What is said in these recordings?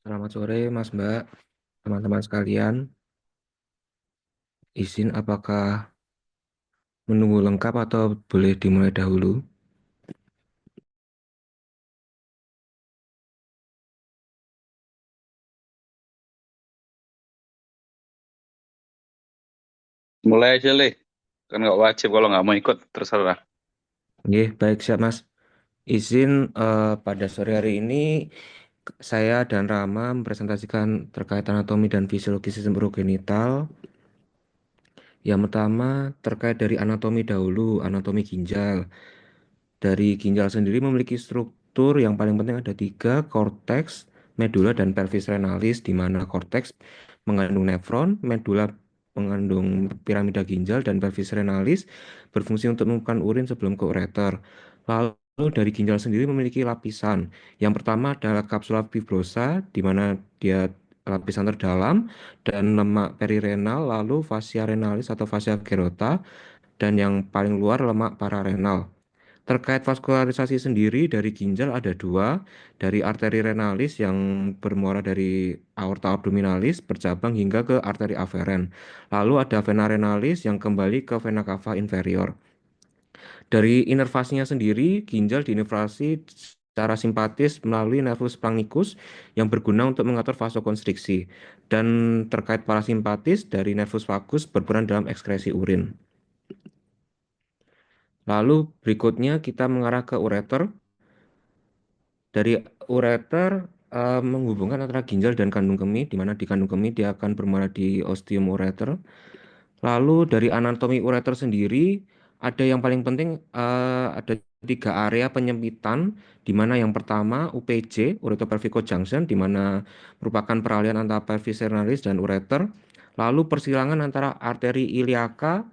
Selamat sore, Mas Mbak, teman-teman sekalian. Izin apakah menunggu lengkap atau boleh dimulai dahulu? Mulai aja, Le. Kan nggak wajib kalau nggak mau ikut, terserah. Oke, baik siap, Mas. Izin pada sore hari ini saya dan Rama mempresentasikan terkait anatomi dan fisiologi sistem urogenital. Yang pertama terkait dari anatomi dahulu, anatomi ginjal. Dari ginjal sendiri memiliki struktur yang paling penting ada tiga, korteks, medula, dan pelvis renalis, di mana korteks mengandung nefron, medula mengandung piramida ginjal, dan pelvis renalis berfungsi untuk mengumpulkan urin sebelum ke ureter. Lalu dari ginjal sendiri memiliki lapisan. Yang pertama adalah kapsula fibrosa, di mana dia lapisan terdalam, dan lemak perirenal, lalu fascia renalis atau fascia gerota, dan yang paling luar lemak pararenal. Terkait vaskularisasi sendiri dari ginjal ada dua, dari arteri renalis yang bermuara dari aorta abdominalis bercabang hingga ke arteri aferen. Lalu ada vena renalis yang kembali ke vena cava inferior. Dari inervasinya sendiri, ginjal diinervasi secara simpatis melalui nervus splanchnicus yang berguna untuk mengatur vasokonstriksi. Dan terkait parasimpatis dari nervus vagus berperan dalam ekskresi urin. Lalu berikutnya kita mengarah ke ureter. Dari ureter menghubungkan antara ginjal dan kandung kemih, di mana di kandung kemih dia akan bermuara di ostium ureter. Lalu dari anatomi ureter sendiri, ada yang paling penting, ada tiga area penyempitan, di mana yang pertama UPJ, uretropelvic junction, di mana merupakan peralihan antara pelvis renalis dan ureter. Lalu persilangan antara arteri iliaka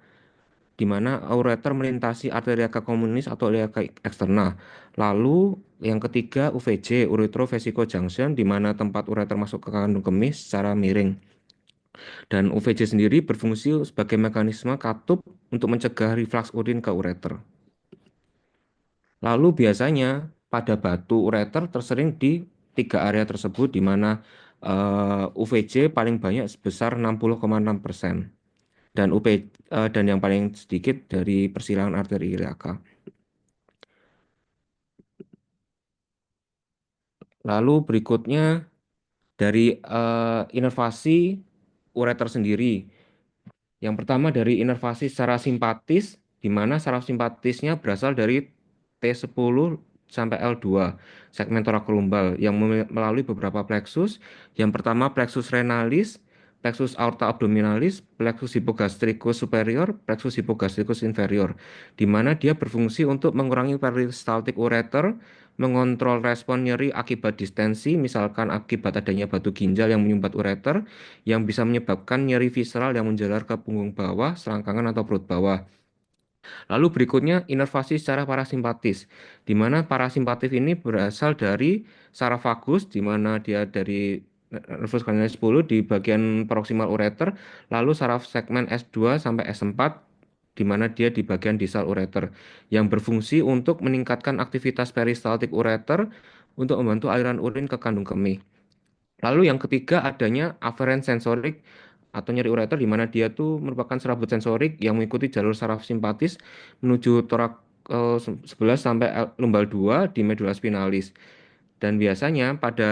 di mana ureter melintasi arteria communis atau iliaca eksterna. Lalu yang ketiga UVJ, uretrovesical junction, di mana tempat ureter masuk ke kandung kemih secara miring. Dan UVJ sendiri berfungsi sebagai mekanisme katup untuk mencegah reflux urin ke ureter. Lalu biasanya pada batu ureter tersering di tiga area tersebut, di mana UVJ paling banyak sebesar 60,6%. Dan dan yang paling sedikit dari persilangan arteri iliaca. Lalu berikutnya dari inervasi ureter sendiri. Yang pertama dari inervasi secara simpatis, di mana saraf simpatisnya berasal dari T10 sampai L2, segmen thoracolumbar, yang melalui beberapa plexus. Yang pertama plexus renalis, plexus aorta abdominalis, plexus hypogastricus superior, plexus hypogastricus inferior, di mana dia berfungsi untuk mengurangi peristaltik ureter, mengontrol respon nyeri akibat distensi, misalkan akibat adanya batu ginjal yang menyumbat ureter, yang bisa menyebabkan nyeri visceral yang menjalar ke punggung bawah, selangkangan atau perut bawah. Lalu berikutnya inervasi secara parasimpatis, di mana parasimpatif ini berasal dari saraf vagus, di mana dia dari nervus cranialis 10 di bagian proximal ureter, lalu saraf segmen S2 sampai S4, di mana dia di bagian distal ureter, yang berfungsi untuk meningkatkan aktivitas peristaltik ureter untuk membantu aliran urin ke kandung kemih. Lalu yang ketiga adanya afferent sensorik atau nyeri ureter, di mana dia tuh merupakan serabut sensorik yang mengikuti jalur saraf simpatis menuju torak 11 sampai lumbal 2 di medula spinalis. Dan biasanya pada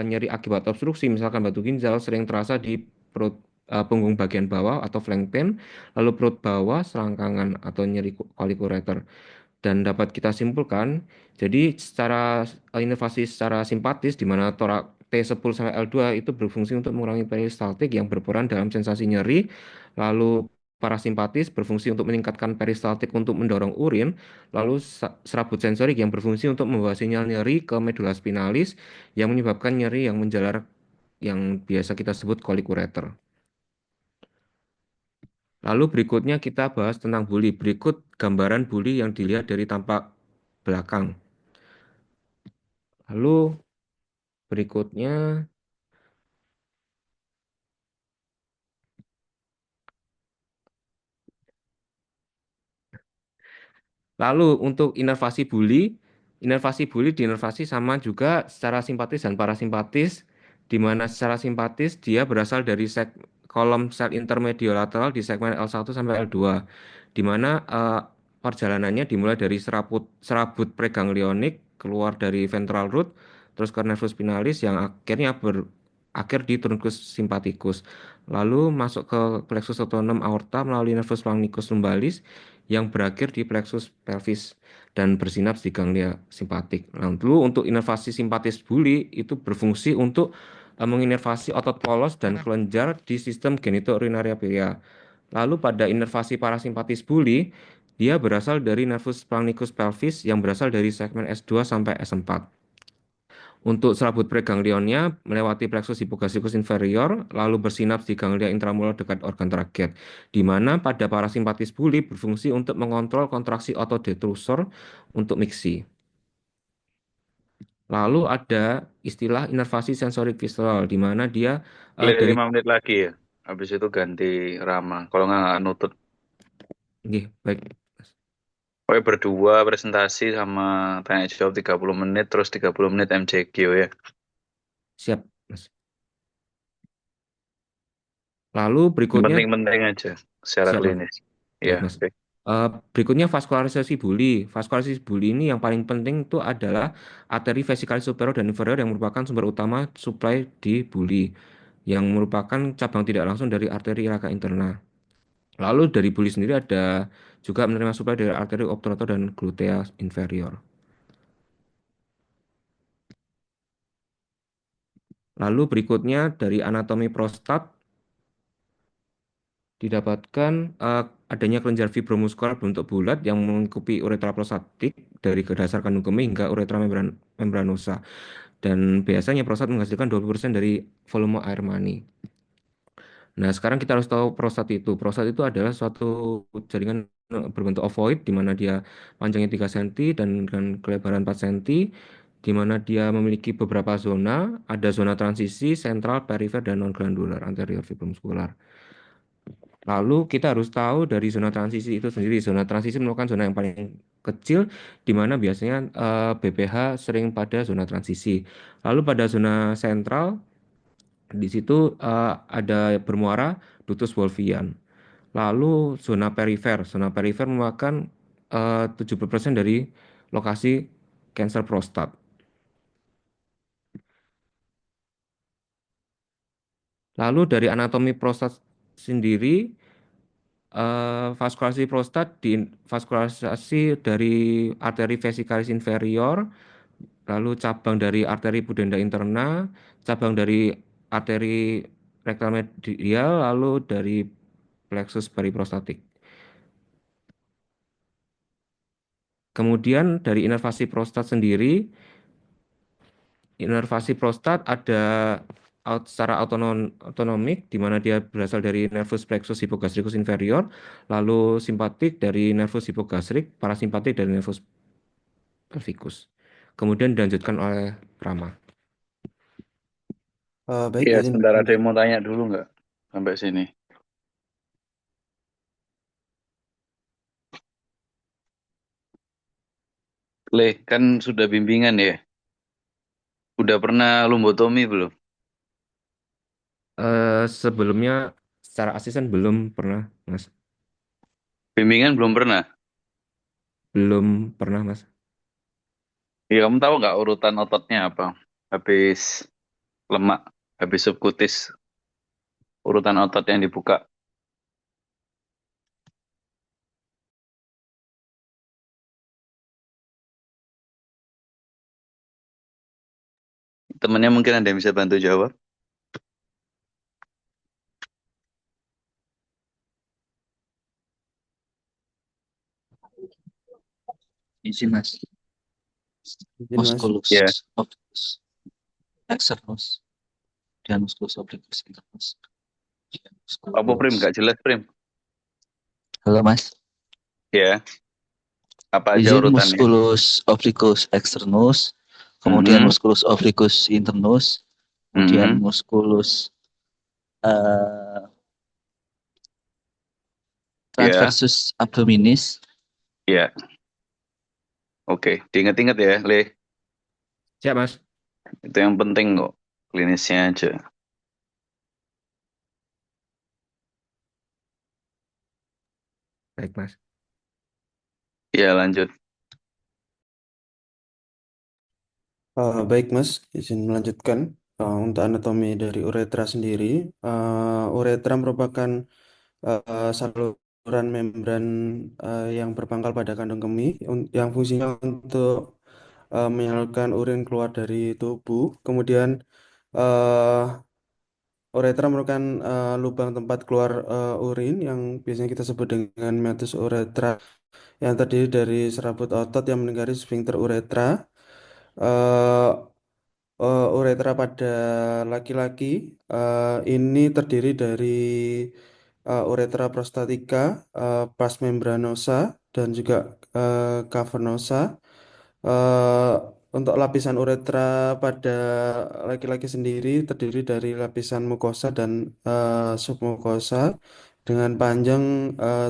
nyeri akibat obstruksi, misalkan batu ginjal, sering terasa di perut, punggung bagian bawah atau flank pain, lalu perut bawah, selangkangan atau nyeri kolik ureter. Dan dapat kita simpulkan, jadi secara inovasi secara simpatis, di mana torak T10 sampai L2 itu berfungsi untuk mengurangi peristaltik yang berperan dalam sensasi nyeri, lalu parasimpatis berfungsi untuk meningkatkan peristaltik untuk mendorong urin, lalu serabut sensorik yang berfungsi untuk membawa sinyal nyeri ke medula spinalis yang menyebabkan nyeri yang menjalar yang biasa kita sebut kolik ureter. Lalu berikutnya kita bahas tentang buli. Berikut gambaran buli yang dilihat dari tampak belakang. Lalu berikutnya, lalu untuk inervasi buli diinervasi sama juga secara simpatis dan parasimpatis. di mana secara simpatis dia berasal dari kolom sel intermediolateral di segmen L1 sampai L2, di mana perjalanannya dimulai dari serabut serabut preganglionik keluar dari ventral root, terus ke nervus spinalis yang akhirnya berakhir di truncus sympathicus, lalu masuk ke plexus autonom aorta melalui nervus splanchnicus lumbalis yang berakhir di plexus pelvis dan bersinaps di ganglia simpatik. Lalu untuk inervasi simpatis buli itu berfungsi untuk menginervasi otot polos dan kelenjar di sistem genitourinaria pia. Lalu pada inervasi parasimpatis buli, dia berasal dari nervus splanchnicus pelvis yang berasal dari segmen S2 sampai S4. Untuk serabut preganglionnya melewati plexus hipogastricus inferior, lalu bersinaps di ganglia intramural dekat organ traget, di mana pada parasimpatis buli berfungsi untuk mengontrol kontraksi otot detrusor untuk miksi. Lalu ada istilah inervasi sensorik visceral, di mana dia Le, dari 5 menit lagi ya. Habis itu ganti Rama. Kalau nggak nutut. Nggih, baik. Pokoknya berdua presentasi sama tanya jawab 30 menit, terus 30 menit MCQ ya. Siap, Mas. Lalu Yang berikutnya penting-penting aja secara siap, Mas. klinis. Baik, Ya, Mas. oke. Berikutnya vaskularisasi buli. Vaskularisasi buli ini yang paling penting itu adalah arteri vesikalis superior dan inferior yang merupakan sumber utama suplai di buli, yang merupakan cabang tidak langsung dari arteri ilaka interna. Lalu dari buli sendiri ada juga menerima suplai dari arteri obturator dan glutea inferior. Lalu berikutnya dari anatomi prostat didapatkan adanya kelenjar fibromuskular berbentuk bulat yang melingkupi uretra prostatik dari ke dasar kandung kemih hingga uretra membranosa. Dan biasanya prostat menghasilkan 20% dari volume air mani. Nah, sekarang kita harus tahu prostat itu. Prostat itu adalah suatu jaringan berbentuk ovoid di mana dia panjangnya 3 cm dan dengan kelebaran 4 cm, di mana dia memiliki beberapa zona, ada zona transisi, sentral, perifer, dan non-glandular, anterior fibromuskular. Lalu kita harus tahu dari zona transisi itu sendiri. Zona transisi merupakan zona yang paling kecil di mana biasanya BPH sering pada zona transisi. Lalu pada zona sentral di situ ada bermuara ductus Wolffian. Lalu zona perifer merupakan 70% dari lokasi kanker prostat. Lalu dari anatomi prostat sendiri, vaskulasi prostat vaskularisasi dari arteri vesikalis inferior, lalu cabang dari arteri pudenda interna, cabang dari arteri rektal medial, lalu dari plexus periprostatik. Kemudian dari inervasi prostat sendiri, inervasi prostat ada secara otonomik di mana dia berasal dari nervus plexus hipogastricus inferior, lalu simpatik dari nervus hipogastrik, parasimpatik dari nervus pelvikus. Kemudian dilanjutkan oleh Rama. Baik, Iya, izin sebentar ada yang mau tanya dulu nggak sampai sini? Le, kan sudah bimbingan ya. Udah pernah lumbotomi belum? Sebelumnya secara asisten belum pernah, Mas. Bimbingan belum pernah. Belum pernah, Mas. Iya, kamu tahu nggak urutan ototnya apa? Habis lemak, habis subkutis, urutan otot yang dibuka. Temennya mungkin ada yang bisa bantu jawab. Izin mas, izin Mas. musculus Ya, obliquus externus dan musculus obliquus internus. apa Prim? Musculus. Nggak jelas Prim. Halo mas, Ya, apa aja izin urutannya? musculus obliquus externus, kemudian Mhm, musculus obliquus internus, kemudian mhm, musculus eh, ya, transversus abdominis. ya. Oke, diingat-ingat ya, Le. Siap, Mas. Itu yang penting kok. klinisnya aja. Baik, Mas. Ya, lanjut. Baik, Mas, izin melanjutkan. Untuk anatomi dari uretra sendiri, uretra merupakan saluran membran yang berpangkal pada kandung kemih yang fungsinya untuk menyalurkan urin keluar dari tubuh. Kemudian uh, uretra merupakan lubang tempat keluar urin yang biasanya kita sebut dengan meatus uretra yang terdiri dari serabut otot yang melingkari sfinkter uretra. Eh, Uretra pada laki-laki ini terdiri dari uretra prostatica, pars membranosa, dan juga cavernosa. Eh, untuk lapisan uretra pada laki-laki sendiri terdiri dari lapisan mukosa dan submukosa dengan panjang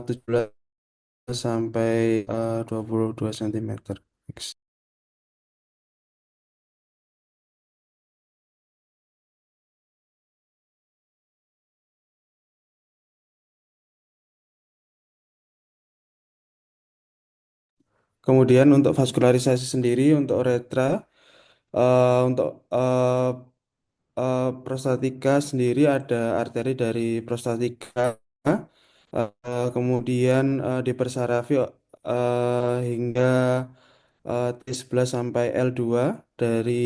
17 sampai 22 cm. Kemudian untuk vaskularisasi sendiri untuk uretra, untuk prostatika sendiri ada arteri dari prostatika, kemudian dipersarafi hingga T11 sampai L2 dari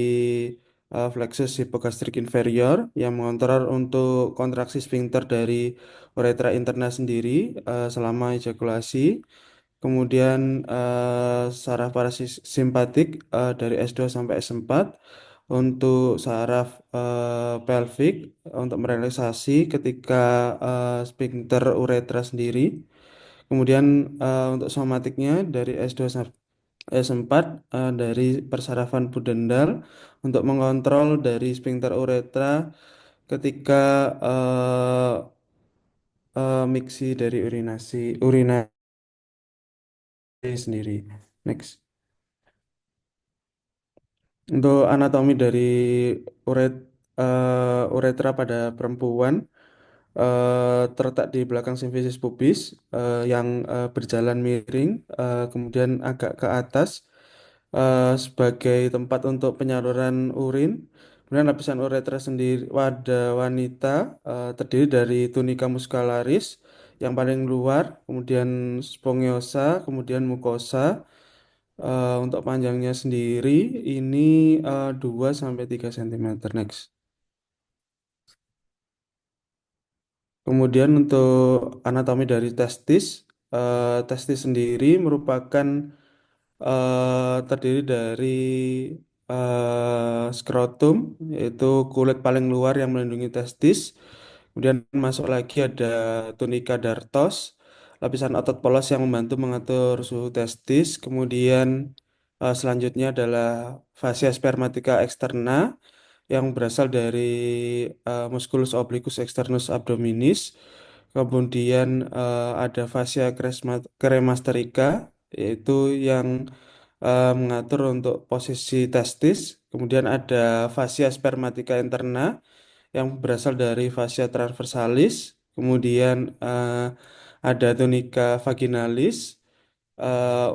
plexus hipogastrik inferior yang mengontrol untuk kontraksi sphincter dari uretra interna sendiri selama ejakulasi. Kemudian saraf parasimpatik dari S2 sampai S4 untuk saraf pelvik untuk merelaksasi ketika sphincter uretra sendiri. Kemudian untuk somatiknya dari S2 sampai S4 dari persarafan pudendal untuk mengontrol dari sphincter uretra ketika miksi dari urinasi sendiri. Next. Untuk anatomi dari uretra pada perempuan terletak di belakang simfisis pubis yang berjalan miring, kemudian agak ke atas sebagai tempat untuk penyaluran urin. Kemudian lapisan uretra sendiri pada wanita terdiri dari tunica muscularis yang paling luar, kemudian spongiosa, kemudian mukosa. Untuk panjangnya sendiri ini 2 sampai 3 cm. Next. Kemudian untuk anatomi dari testis, testis sendiri merupakan terdiri dari skrotum, yaitu kulit paling luar yang melindungi testis. Kemudian masuk lagi ada tunika dartos, lapisan otot polos yang membantu mengatur suhu testis. Kemudian selanjutnya adalah fascia spermatica externa yang berasal dari musculus obliquus externus abdominis. Kemudian ada fascia cremasterica yaitu yang mengatur untuk posisi testis. Kemudian ada fascia spermatica interna yang berasal dari fascia transversalis. Kemudian ada tunica vaginalis eh,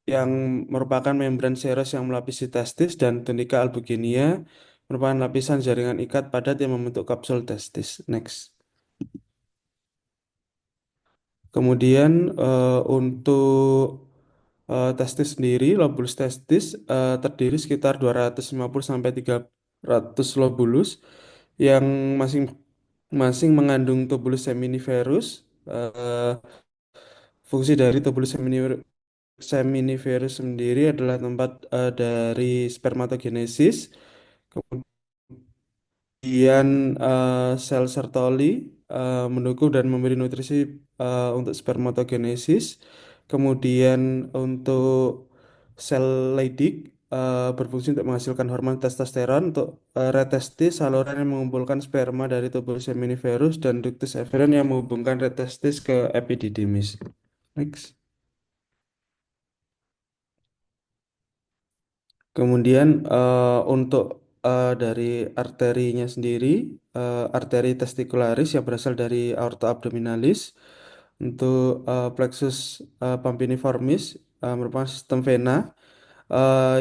yang merupakan membran serous yang melapisi testis dan tunica albuginea merupakan lapisan jaringan ikat padat yang membentuk kapsul testis. Next. Kemudian untuk testis sendiri, lobulus testis terdiri sekitar 250 sampai 300 lobulus yang masing-masing mengandung tubulus seminiferus. Eh, Fungsi dari tubulus seminiferus sendiri adalah tempat dari spermatogenesis. Kemudian sel Sertoli mendukung dan memberi nutrisi untuk spermatogenesis. Kemudian untuk sel Leydig berfungsi untuk menghasilkan hormon testosteron. Untuk retestis, saluran yang mengumpulkan sperma dari tubuh seminiferus dan ductus efferent yang menghubungkan retestis ke epididymis. Next. Kemudian untuk dari arterinya sendiri, arteri testicularis yang berasal dari aorta abdominalis. Untuk plexus pampiniformis merupakan sistem vena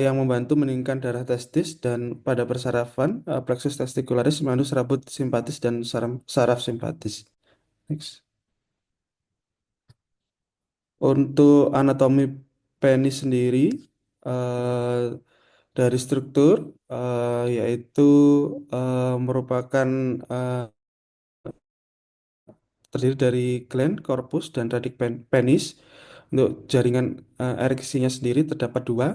yang membantu meningkatkan darah testis, dan pada persarafan plexus testicularis mengandung serabut simpatis dan saraf simpatis. Next. Untuk anatomi penis sendiri, eh, dari struktur, yaitu merupakan eh, terdiri dari gland, corpus, dan radik penis. Untuk jaringan ereksinya sendiri terdapat dua,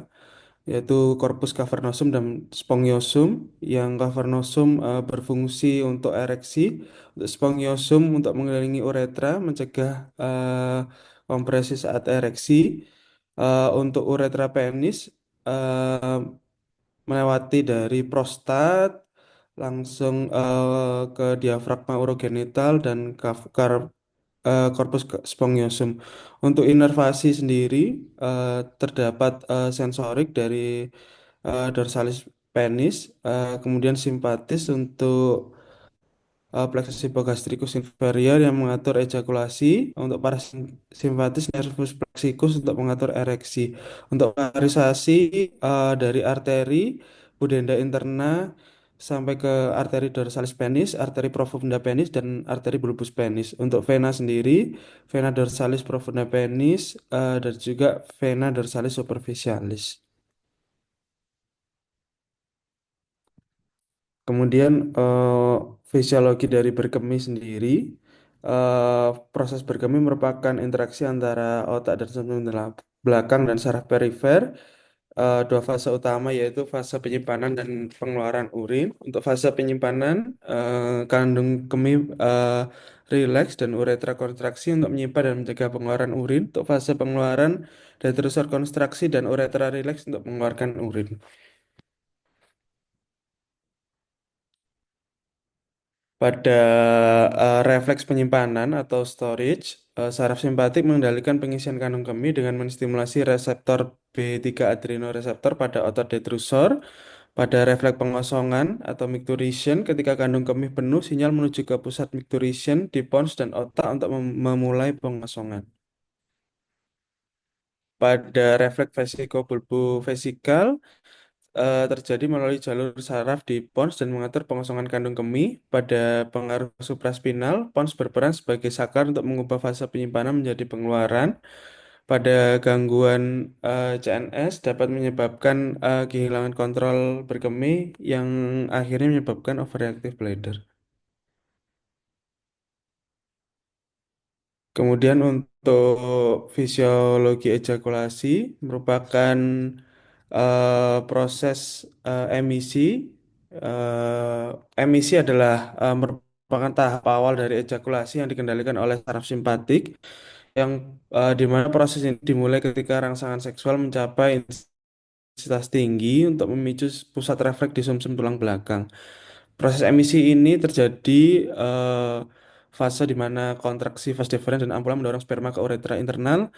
yaitu corpus cavernosum dan spongiosum. Yang cavernosum berfungsi untuk ereksi, untuk spongiosum untuk mengelilingi uretra, mencegah kompresi saat ereksi. Untuk uretra penis eh, melewati dari prostat langsung ke diafragma urogenital dan corpus spongiosum. Untuk inervasi sendiri terdapat sensorik dari dorsalis penis, kemudian simpatis untuk plexus hipogastricus inferior yang mengatur ejakulasi, untuk parasimpatis nervus plexicus untuk mengatur ereksi. Untuk polarisasi dari arteri pudenda interna sampai ke arteri dorsalis penis, arteri profunda penis, dan arteri bulbus penis. Untuk vena sendiri, vena dorsalis profunda penis dan juga vena dorsalis superficialis. Kemudian fisiologi dari berkemi sendiri, proses berkemi merupakan interaksi antara otak dan sumsum belakang dan saraf perifer. Dua fase utama yaitu fase penyimpanan dan pengeluaran urin. Untuk fase penyimpanan, kandung kemih rileks dan uretra kontraksi untuk menyimpan dan mencegah pengeluaran urin. Untuk fase pengeluaran, detrusor kontraksi dan uretra rileks untuk mengeluarkan urin. Pada refleks penyimpanan atau storage, saraf simpatik mengendalikan pengisian kandung kemih dengan menstimulasi reseptor B3 adrenoreseptor pada otot detrusor. Pada refleks pengosongan atau micturition, ketika kandung kemih penuh, sinyal menuju ke pusat micturition di pons dan otak untuk memulai pengosongan. Pada refleks vesikobulbovesikal, terjadi melalui jalur saraf di pons dan mengatur pengosongan kandung kemih. Pada pengaruh supraspinal, pons berperan sebagai saklar untuk mengubah fase penyimpanan menjadi pengeluaran. Pada gangguan CNS dapat menyebabkan kehilangan kontrol berkemih yang akhirnya menyebabkan overreactive bladder. Kemudian untuk fisiologi ejakulasi merupakan proses emisi. Emisi adalah merupakan tahap awal dari ejakulasi yang dikendalikan oleh saraf simpatik, yang di mana proses ini dimulai ketika rangsangan seksual mencapai intensitas tinggi untuk memicu pusat refleks di sumsum tulang belakang. Proses emisi ini terjadi fase di mana kontraksi vas deferens dan ampula mendorong sperma ke uretra internal.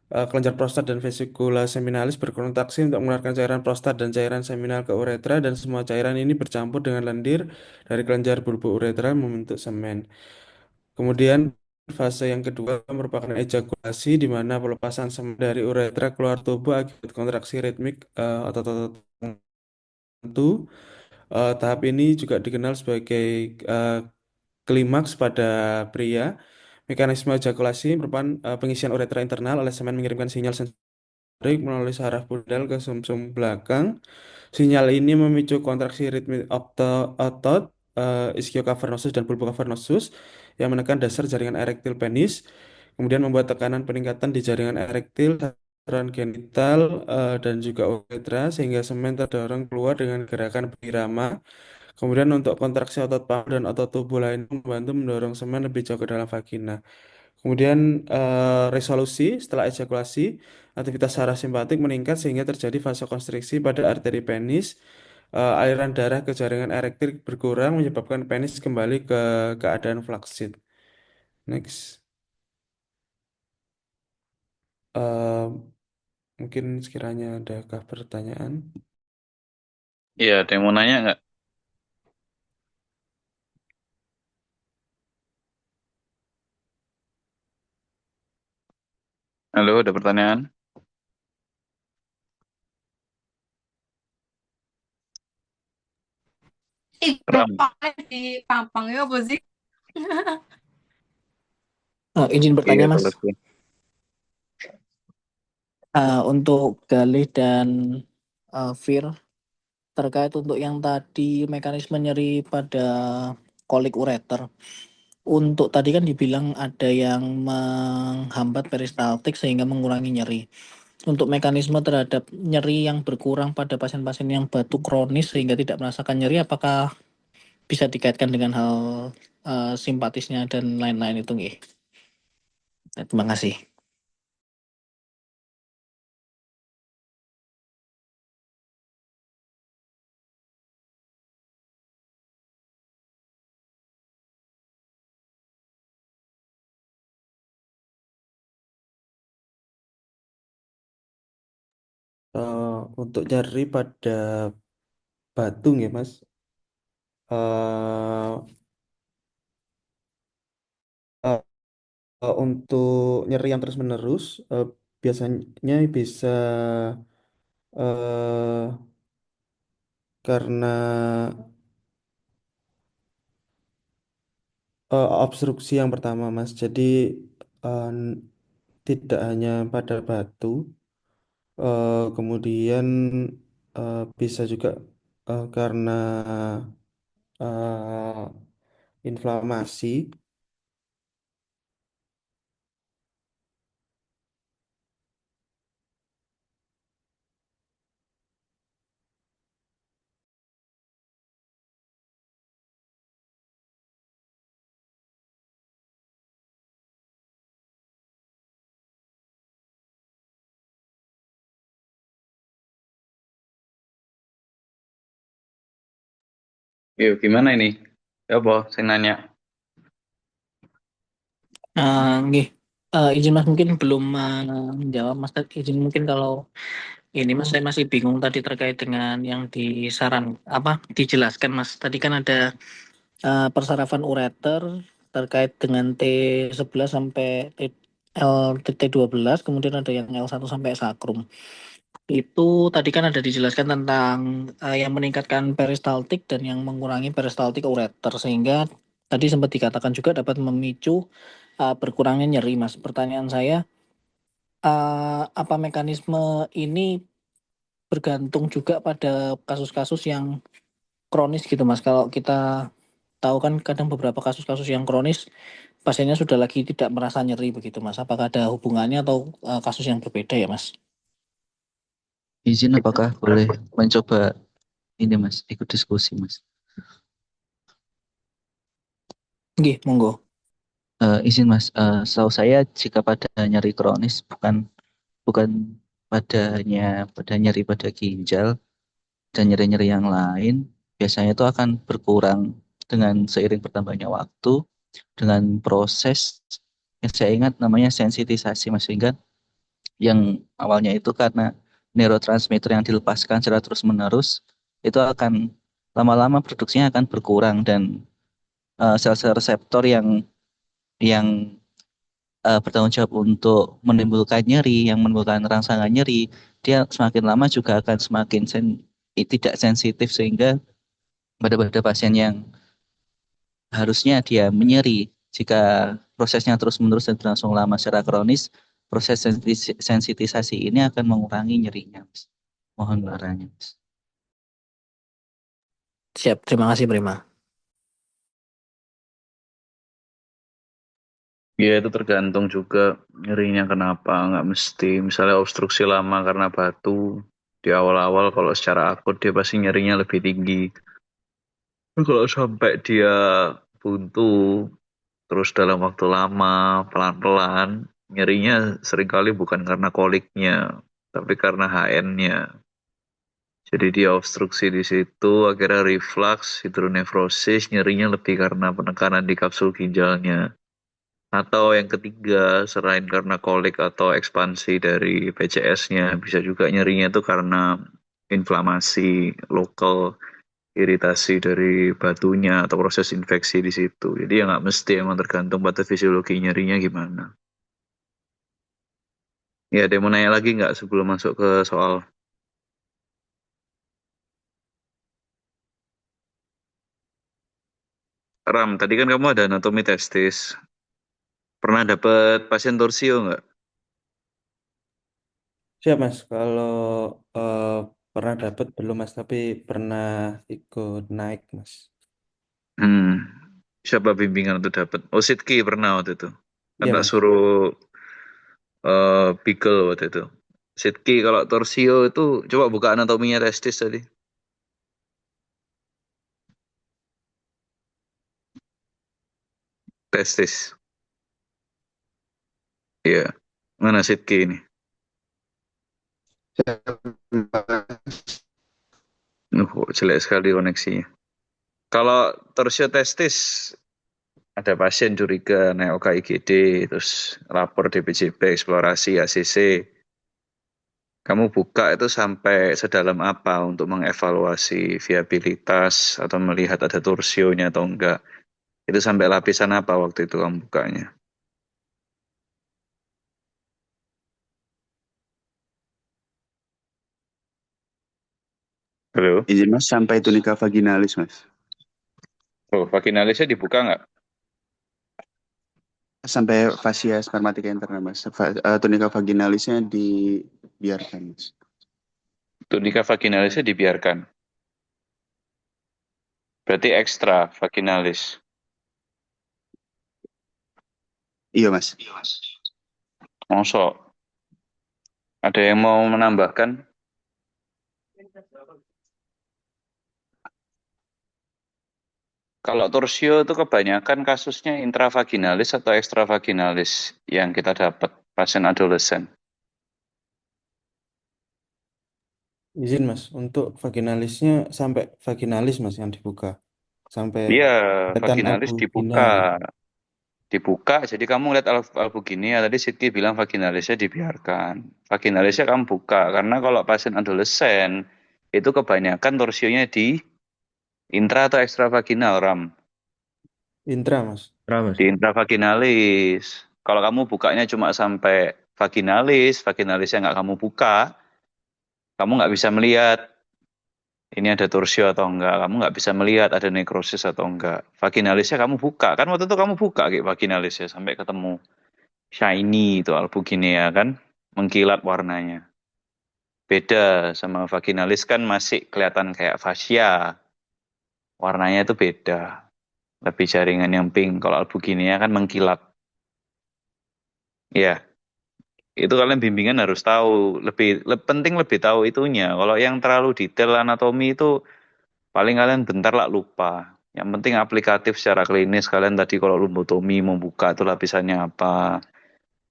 Kelenjar prostat dan vesikula seminalis berkontraksi untuk mengeluarkan cairan prostat dan cairan seminal ke uretra, dan semua cairan ini bercampur dengan lendir dari kelenjar bulbo uretra membentuk semen. Kemudian fase yang kedua merupakan ejakulasi, di mana pelepasan semen dari uretra keluar tubuh akibat kontraksi ritmik otot-otot tertentu. Tahap ini juga dikenal sebagai eh, klimaks pada pria. Mekanisme ejakulasi merupakan pengisian uretra internal oleh semen mengirimkan sinyal sensorik melalui saraf pudal ke sumsum belakang. Sinyal ini memicu kontraksi ritmik otot, ischiocavernosus dan pulpocavernosus yang menekan dasar jaringan erektil penis, kemudian membuat tekanan peningkatan di jaringan erektil, saluran genital, dan juga uretra, sehingga semen terdorong keluar dengan gerakan birama. Kemudian untuk kontraksi otot paha dan otot tubuh lain membantu mendorong semen lebih jauh ke dalam vagina. Kemudian resolusi setelah ejakulasi, aktivitas saraf simpatik meningkat sehingga terjadi vasokonstriksi pada arteri penis. Aliran darah ke jaringan erektil berkurang menyebabkan penis kembali ke keadaan flaccid. Next. Eh, Mungkin sekiranya adakah pertanyaan? Iya, ada yang mau nanya nggak? Halo, ada pertanyaan? Itu Ram. pakai di pampangnya apa sih? Izin Iya, bertanya, Mas. kalau gitu. Untuk Galih dan Fir, terkait untuk yang tadi mekanisme nyeri pada kolik ureter. Untuk tadi kan dibilang ada yang menghambat peristaltik sehingga mengurangi nyeri. Untuk mekanisme terhadap nyeri yang berkurang pada pasien-pasien yang batuk kronis sehingga tidak merasakan nyeri, apakah bisa dikaitkan dengan hal simpatisnya dan lain-lain itu nggih? Terima kasih. Untuk nyeri pada Batung ya Mas. Eh, eh, untuk nyeri yang terus-menerus, biasanya bisa eh, karena obstruksi yang pertama Mas. Jadi eh, tidak hanya pada batu, kemudian bisa juga karena eh, inflamasi. Yuk, gimana ini? Ya, apa? Saya nanya. Nggih. Izin Mas mungkin belum menjawab Mas. Izin mungkin kalau ini Mas saya masih bingung tadi terkait dengan yang disaran apa dijelaskan Mas. Tadi kan ada persarafan ureter terkait dengan T11 sampai T12, kemudian ada yang L1 sampai sakrum. Itu tadi kan ada dijelaskan tentang yang meningkatkan peristaltik dan yang mengurangi peristaltik ureter sehingga tadi sempat dikatakan juga dapat memicu berkurangnya nyeri Mas. Pertanyaan saya apa mekanisme ini bergantung juga pada kasus-kasus yang kronis gitu Mas. Kalau kita tahu kan kadang beberapa kasus-kasus yang kronis pasiennya sudah lagi tidak merasa nyeri begitu Mas. Apakah ada hubungannya atau kasus yang berbeda ya Mas? Izin apakah boleh mencoba ini Mas, ikut diskusi Mas? Nggih, monggo. Izin Mas, setahu saya jika pada nyeri kronis bukan bukan pada nyeri pada ginjal dan nyeri-nyeri yang lain, biasanya itu akan berkurang dengan seiring bertambahnya waktu dengan proses yang saya ingat namanya sensitisasi Mas, sehingga yang awalnya itu karena neurotransmitter yang dilepaskan secara terus-menerus itu akan lama-lama produksinya akan berkurang dan sel-sel reseptor yang bertanggung jawab untuk menimbulkan nyeri, yang menimbulkan rangsangan nyeri, dia semakin lama juga akan semakin tidak sensitif sehingga pada pasien yang harusnya dia menyeri jika prosesnya terus-menerus dan berlangsung lama secara kronis, proses sensitisasi ini akan mengurangi nyerinya, Mas. Mohon arahnya, Mas. Siap, terima kasih Prima. Ya, itu tergantung juga nyerinya kenapa. Nggak mesti. Misalnya obstruksi lama karena batu. Di awal-awal kalau secara akut dia pasti nyerinya lebih tinggi. Tapi kalau sampai dia buntu, terus dalam waktu lama, pelan-pelan, nyerinya seringkali bukan karena koliknya, tapi karena HN-nya. Jadi dia obstruksi di situ, akhirnya reflux, hidronefrosis, nyerinya lebih karena penekanan di kapsul ginjalnya. Atau yang ketiga, selain karena kolik atau ekspansi dari PCS-nya, bisa juga nyerinya itu karena inflamasi lokal, iritasi dari batunya atau proses infeksi di situ. Jadi ya nggak mesti, emang tergantung patofisiologi nyerinya gimana. Ya, ada yang mau nanya lagi nggak sebelum masuk ke soal? Ram, tadi kan kamu ada anatomi testis. Pernah dapet pasien torsio nggak? Siap Mas, kalau eh, pernah dapat belum Mas, tapi pernah ikut naik Mas. Hmm, siapa bimbingan untuk dapet? Oh, Sidki pernah waktu itu. Kan Iya tak Mas. suruh Beagle waktu itu. Sidki kalau torsio itu coba buka anatominya testis tadi. Testis. Iya. Mana Sidki ini? Kok jelek sekali koneksinya. Kalau torsio testis ada pasien curiga naik OKIGD, terus lapor DPJP, eksplorasi ACC. Kamu buka itu sampai sedalam apa untuk mengevaluasi viabilitas atau melihat ada torsionya atau enggak? Itu sampai lapisan apa waktu itu kamu bukanya? Halo? Izin Mas, sampai tunika vaginalis Mas. Oh, vaginalisnya dibuka nggak? Sampai fasia spermatika interna Mas. Tunika vaginalisnya dibiarkan Mas. Tunika vaginalisnya dibiarkan. Berarti ekstra vaginalis. Iya Mas. Mosok. Ada yang mau menambahkan? Kalau torsio itu kebanyakan kasusnya intravaginalis atau ekstravaginalis yang kita dapat pasien adolesen. Izin Mas, untuk vaginalisnya sampai vaginalis Mas yang dibuka. Sampai Iya, kelihatan vaginalis albumina. dibuka. Dibuka, jadi kamu lihat albuginia, tadi Sidki bilang vaginalisnya dibiarkan. Vaginalisnya kamu buka, karena kalau pasien adolesen, itu kebanyakan torsionya di intra atau ekstravaginal, Ram. Intra Mas. Mas. Di intravaginalis. Kalau kamu bukanya cuma sampai vaginalisnya nggak kamu buka, kamu nggak bisa melihat ini ada torsio atau enggak. Kamu nggak bisa melihat ada nekrosis atau enggak. Vaginalisnya kamu buka. Kan waktu itu kamu buka kayak vaginalisnya sampai ketemu shiny itu albuginea kan. Mengkilat warnanya. Beda sama vaginalis kan masih kelihatan kayak fascia. Warnanya itu beda. Lebih jaringan yang pink. Kalau albuginea kan mengkilat. Ya, itu kalian bimbingan harus tahu. Penting lebih tahu itunya. Kalau yang terlalu detail anatomi itu paling kalian bentar lah lupa. Yang penting aplikatif secara klinis. Kalian tadi kalau lumbotomi membuka itu lapisannya apa.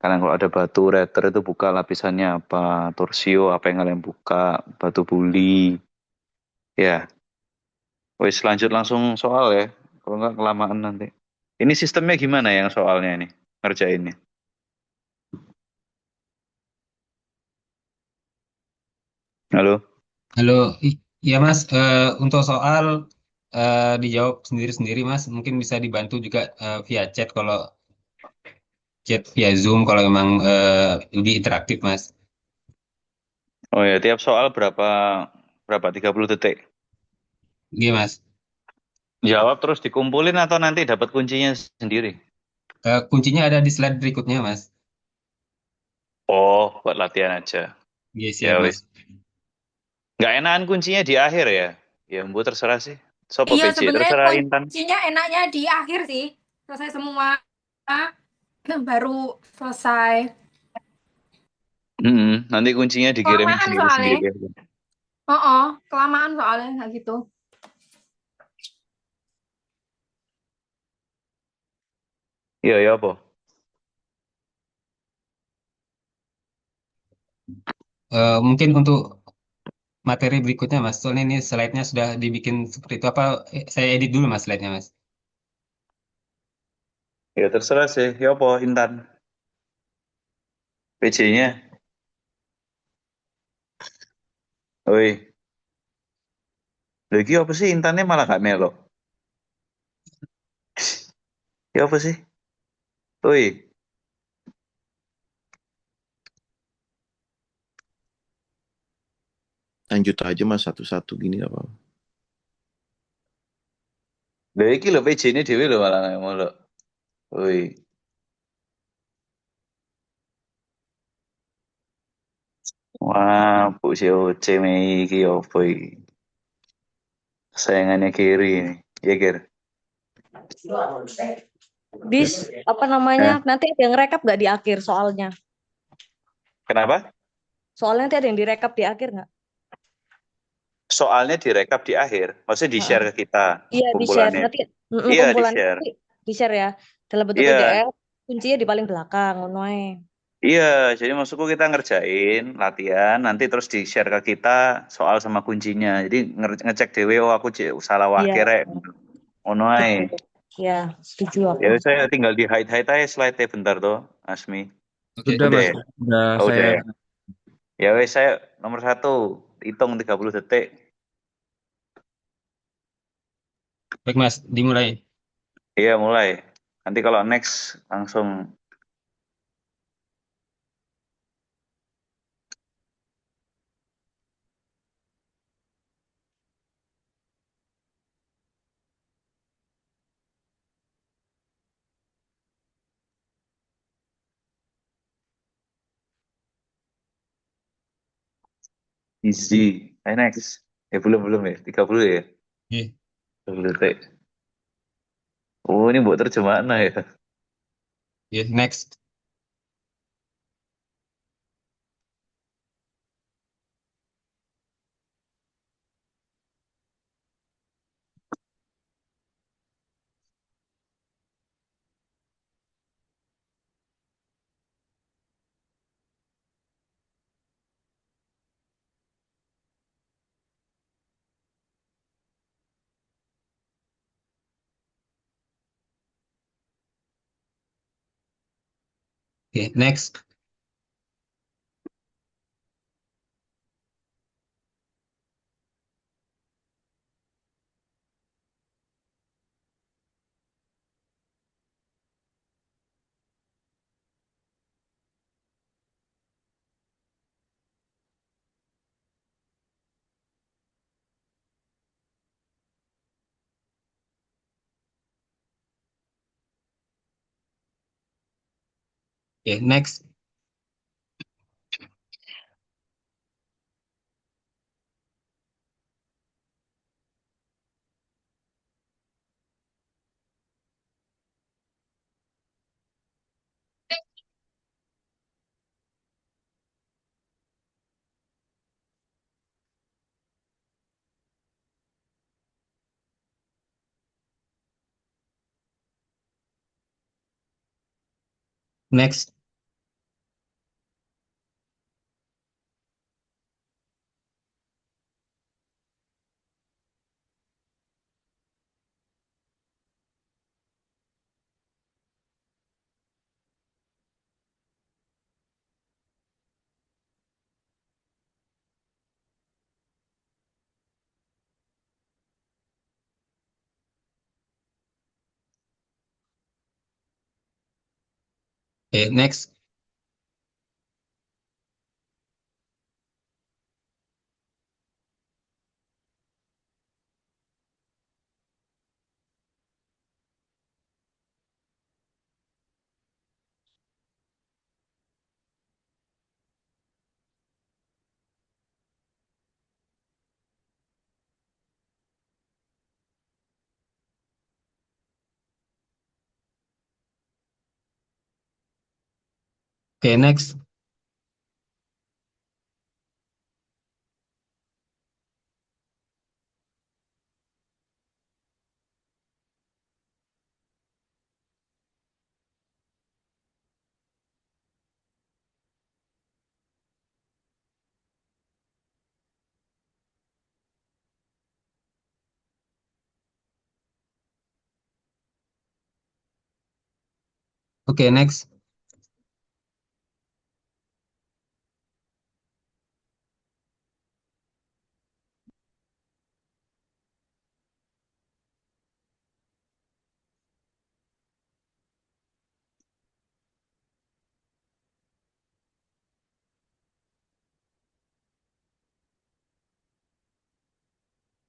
Kalian kalau ada batu ureter itu buka lapisannya apa. Torsio apa yang kalian buka. Batu buli. Ya, wis lanjut langsung soal ya. Kalau nggak kelamaan nanti. Ini sistemnya gimana yang soalnya ini? Ngerjainnya. Halo? Halo, iya Mas, untuk soal dijawab sendiri-sendiri Mas, mungkin bisa dibantu juga via chat kalau chat via Zoom kalau memang lebih interaktif Mas. Oh ya, tiap soal berapa berapa 30 detik. Iya Mas. Jawab terus dikumpulin atau nanti dapat kuncinya sendiri? Kuncinya ada di slide berikutnya Mas. Oh, buat latihan aja. Iya Ya siap Mas. wis. Nggak enakan kuncinya di akhir ya? Ya, Bu terserah sih. Sopo Iya, PJ, sebenarnya terserah Intan. kuncinya enaknya di akhir sih. Selesai semua, baru selesai. Nanti kuncinya dikirimin Kelamaan soalnya. sendiri-sendiri. Kelamaan soalnya kayak gitu. Iya, ya apa? Mungkin untuk materi berikutnya Mas, soalnya ini slide-nya sudah dibikin seperti itu apa? Saya edit dulu Mas slide-nya Mas. Ya terserah sih. Ya apa Intan? PJ-nya. Oi. Lagi apa sih Intannya malah gak melok? Ya apa sih? Oi. Lanjut aja mas satu-satu gini apa? Lha iki lho PJ-ne dhewe lho malah ngomong lho. Woi. Wah, Bu COC Mei iki opo iki? Sayangannya Kiri ini. Iya, Kir. Bis, apa namanya? Eh, Nanti ada yang rekap nggak di akhir soalnya? kenapa? Soalnya nanti ada yang direkap di akhir nggak? Soalnya direkap di akhir. Maksudnya Heeh. di-share ke kita Iya, di-share. kumpulannya. Nanti Iya, kumpulannya di-share. nanti di-share ya. Dalam bentuk Iya, PDF, kuncinya di paling belakang, ngono ae. iya. Jadi maksudku kita ngerjain latihan, nanti terus di-share ke kita soal sama kuncinya. Jadi ngecek dewe, oh aku salah Iya, wakil rek. Ngono ae. betul. Ya, setuju aku. Ya saya tinggal di hide-hide aja slide-nya bentar tuh, Asmi. Oke, Sudah Udah Mas, ya? sudah Oh, udah saya ya? Ya wes saya nomor 1, hitung 30 detik. baik Mas, dimulai. Iya mulai. Nanti kalau next langsung. Easy. Ayo next. Ya belum ya. 30 ya. Oke, 30 detik. Oh ini buat terjemahan ya. oke, next. Oke, next. Oke, next. Next. Oke, next. Oke, next. Oke, next.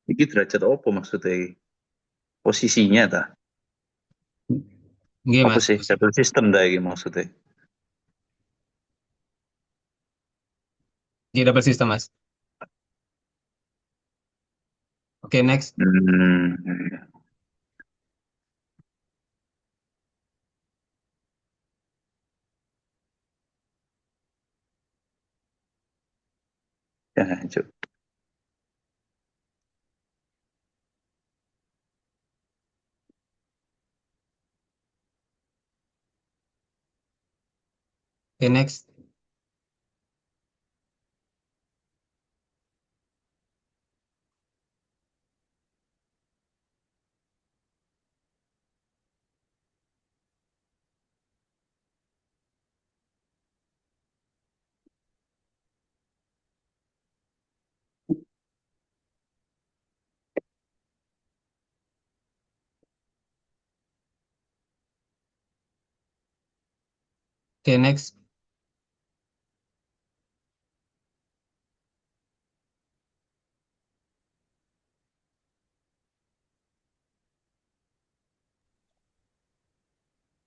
Iki derajat apa maksudnya? Posisinya ta? Nggih, Apa Mas. sih? Double system dah iki maksudnya. Nggih, double system, Mas. Oke, next. Hmm. Ya, lanjut. Oke, next. Oke, next.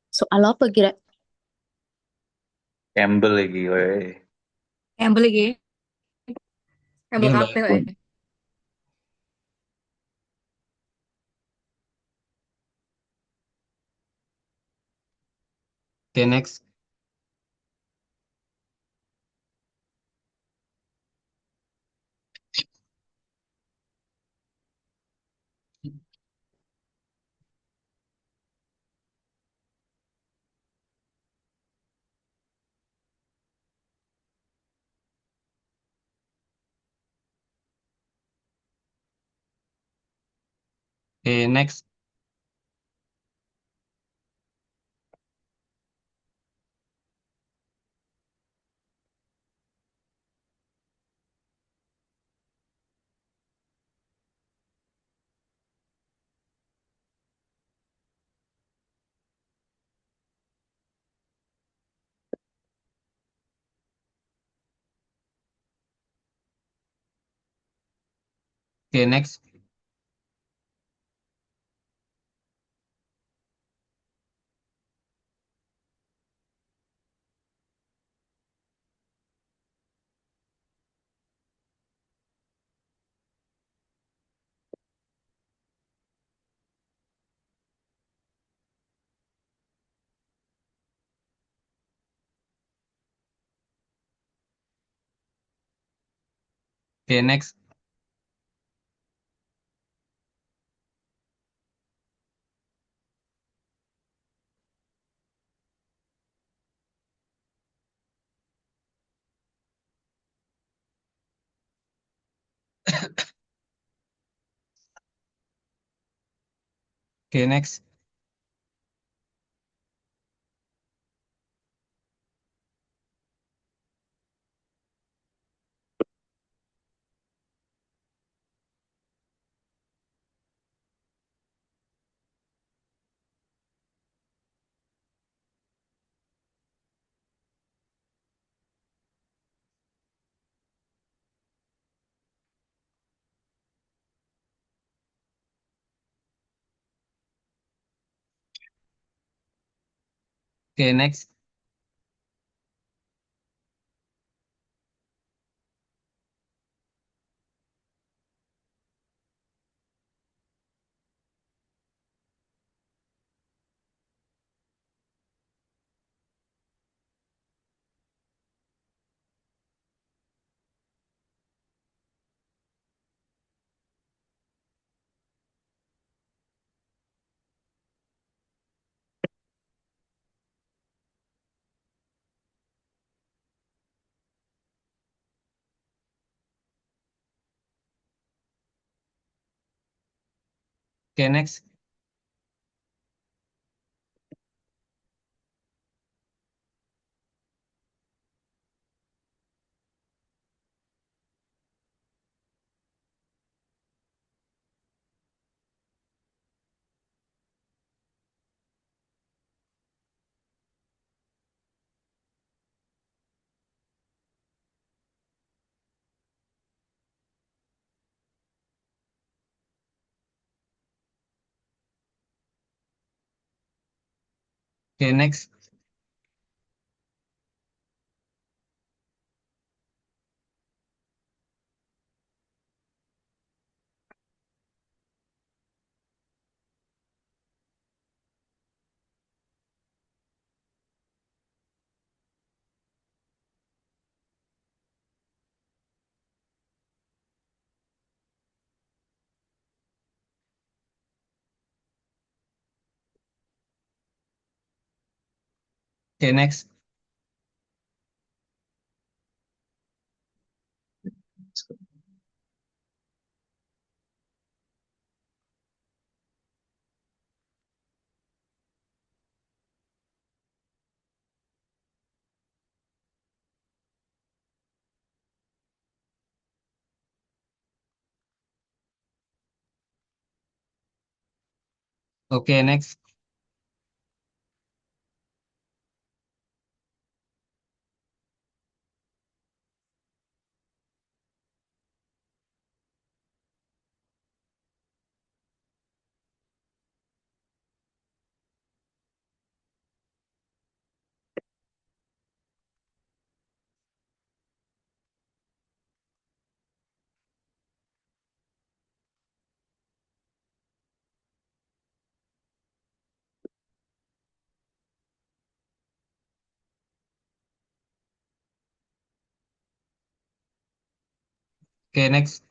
Soal apa kira? Campbell lagi, weh. Yang beli gini, yang beli Nggih, Mbak. kabeh wae. Oke, next. Oke, next. Oke, next. Oke, next. Oke, next. Oke, next. Oke, next. Oke, next. Oke, next. Oke, next. Oke, next.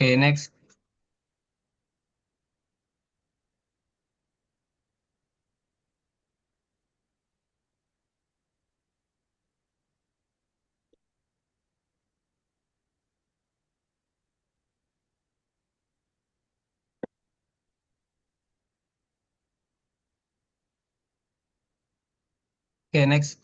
Oke, next. Oke, next.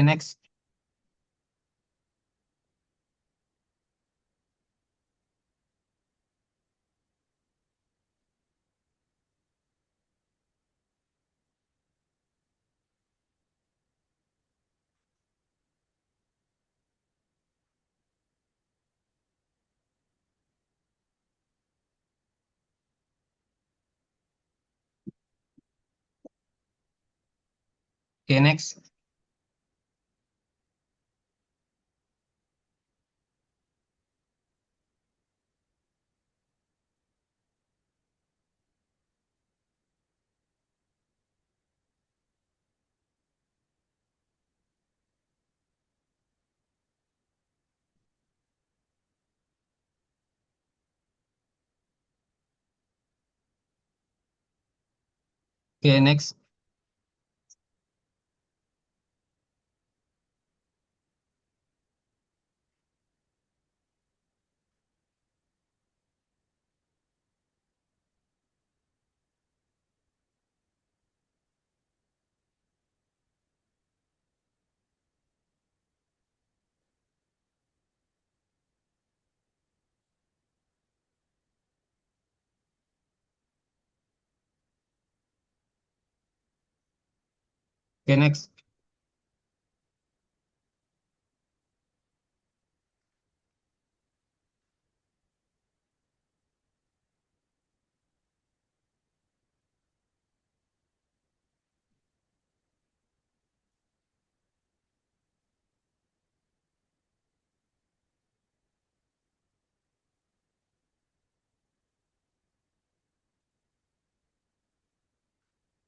Oke, next. Oke, next. Oke, next. Oke, next.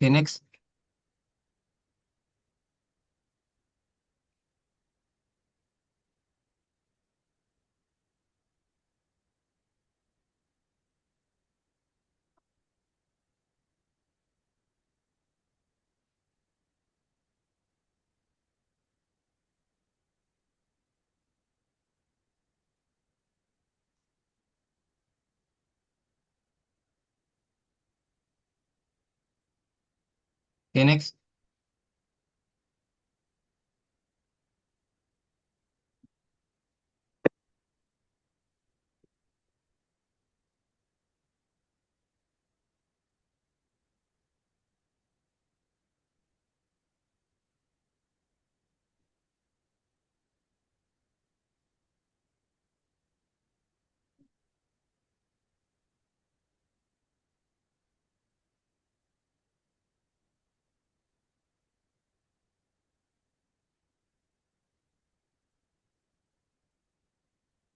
Oke, next. Oke, next.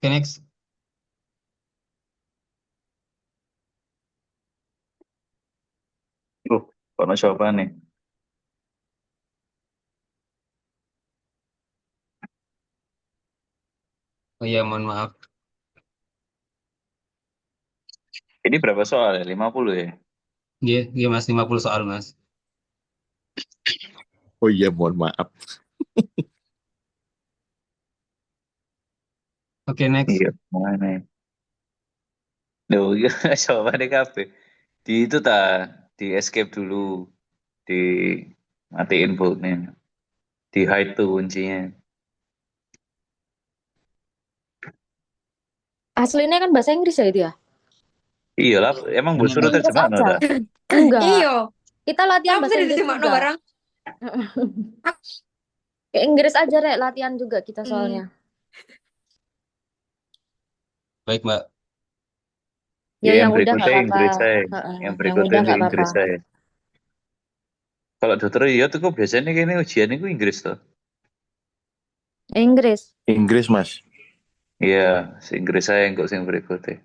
Oke, next. Kono jawabannya. Oh iya, mohon maaf. Ini berapa soal ya? 50 ya? Iya, iya Mas, 50 soal Mas. Oh iya, mohon maaf. Oke, next. Iya, mana? Loh, iya jawabannya kabeh. Di itu di escape dulu, di matiin bootnya, di hide tuh kuncinya. Aslinya kan bahasa Inggris ya itu ya? Iya lah, emang Benar, bos suruh Mas. Inggris terjemahan aja. ada. Enggak. Iyo, Kita latihan kamu bahasa tadi Inggris diterima no juga. barang. Ke Inggris aja, Rek. Latihan juga kita soalnya. Baik, Mbak. Ya, Ya, yang yang udah nggak berikutnya apa-apa. Inggris saya. Heeh, Yang yang berikutnya udah itu nggak apa-apa. Inggris saya. Kalau dokter iya tuh kok biasanya kayaknya ujian itu Inggris tuh. Inggris. Inggris, Mas. Iya, Inggris saya yang kok yang berikutnya.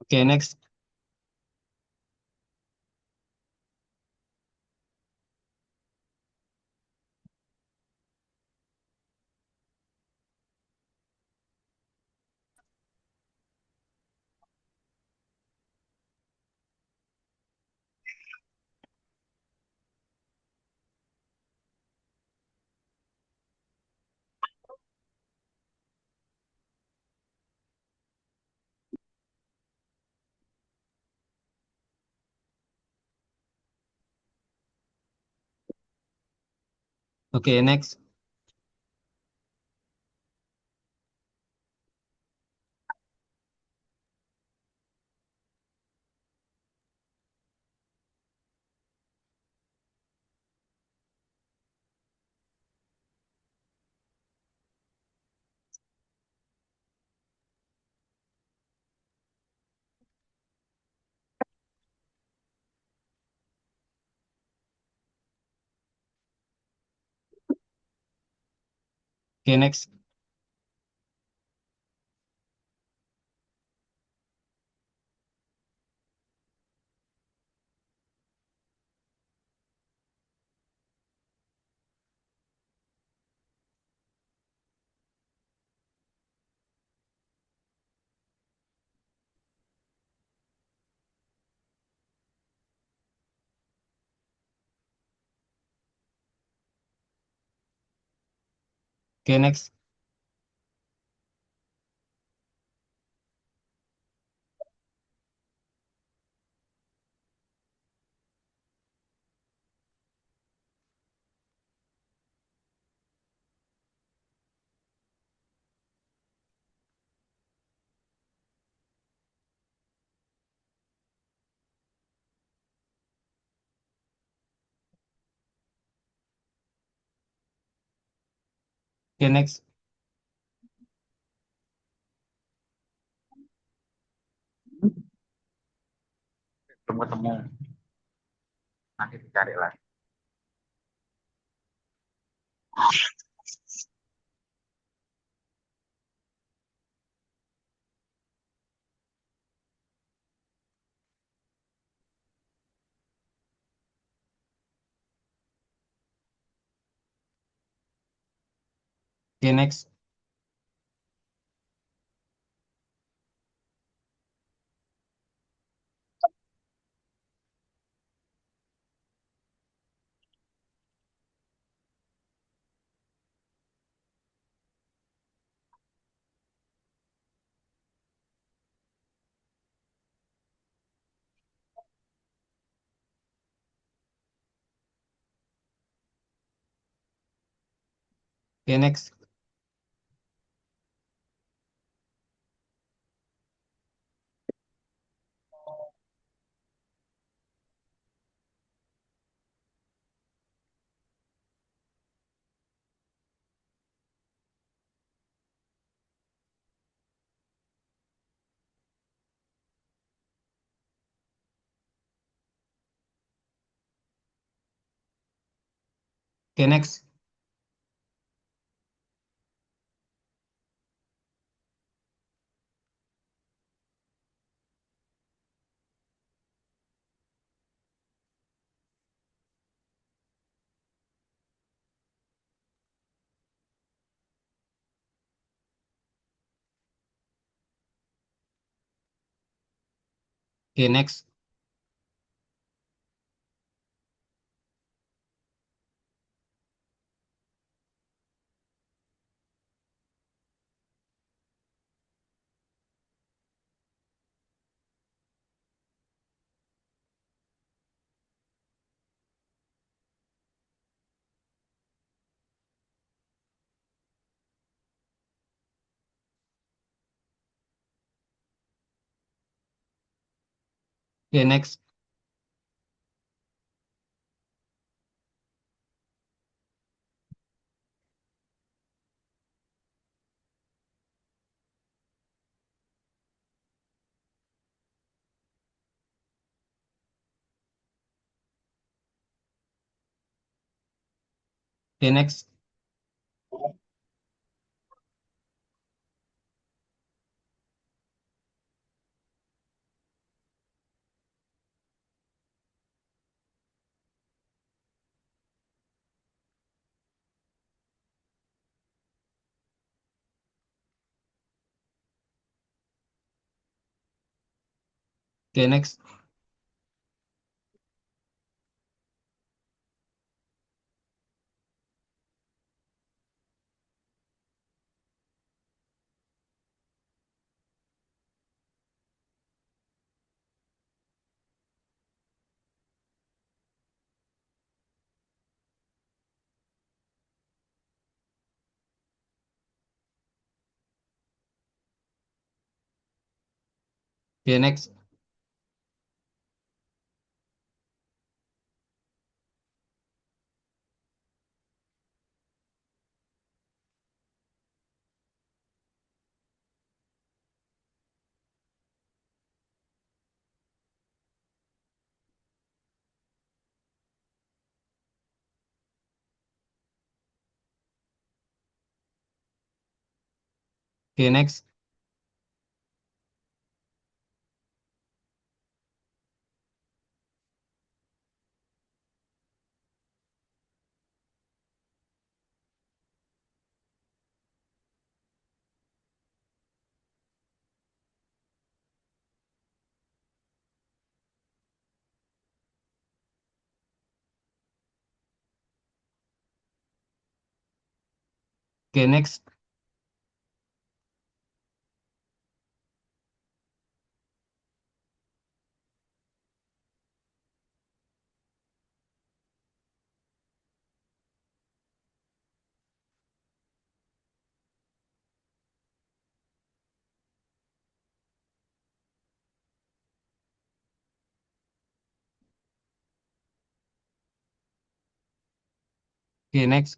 Oke, next. Oke, next. Oke, next. Oke, next. Oke, next. temu-temu nanti dicari lagi. Oke, next. Oke, next. Oke, next. Oke, next. Oke, next. Oke, next. Oke, next. Oke, next. Oke, next. Oke, next. Oke, next.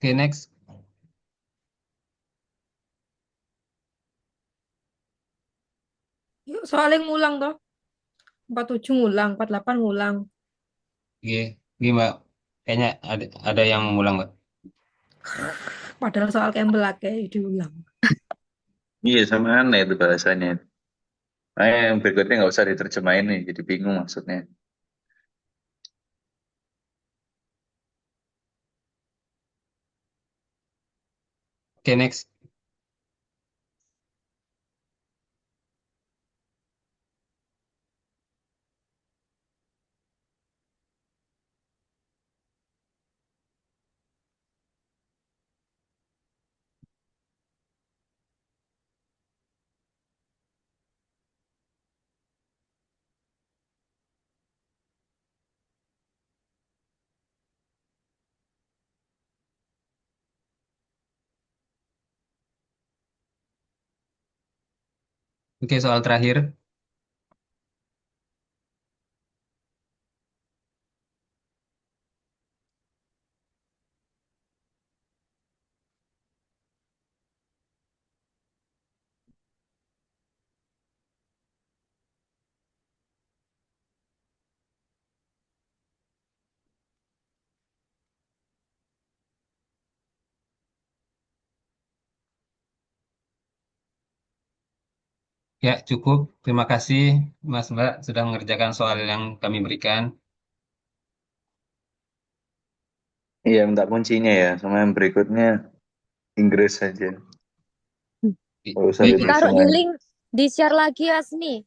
Oke, next. Yuk, soalnya ngulang toh. 47 ngulang, 48 ngulang. Oke, Mbak. Kayaknya ada yang ngulang, Mbak. Padahal soal Campbell kayak diulang. Iya, sama aneh itu bahasanya. Yang berikutnya nggak usah diterjemahin nih, jadi bingung maksudnya. Oke, next. Oke, soal terakhir. Ya, cukup. Terima kasih, Mas Mbak, sudah mengerjakan soal yang kami berikan. Iya, minta kuncinya ya. Sama yang berikutnya Inggris saja. Nggak usah Baik, Mas. Ditaruh di diterjemahin. link, di-share lagi ya, Asmi.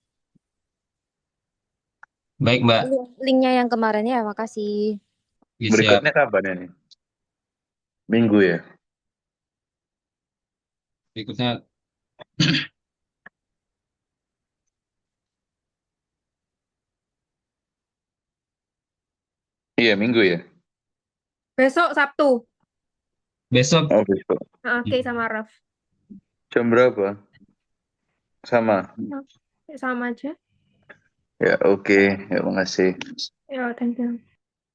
Baik, Mbak. Linknya yang kemarin ya, makasih. Ya, siap. Berikutnya kapan ini? Minggu ya? Berikutnya, Iya, Minggu ya? Besok Sabtu. besok. Oh, besok. Oke, sama Raf. Jam berapa? Sama? Sama aja. Ya, oke. Ya, makasih. Ya, thank you.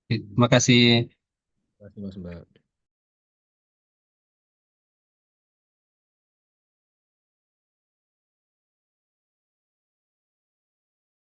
Terima kasih. Terima kasih Mas Mbak.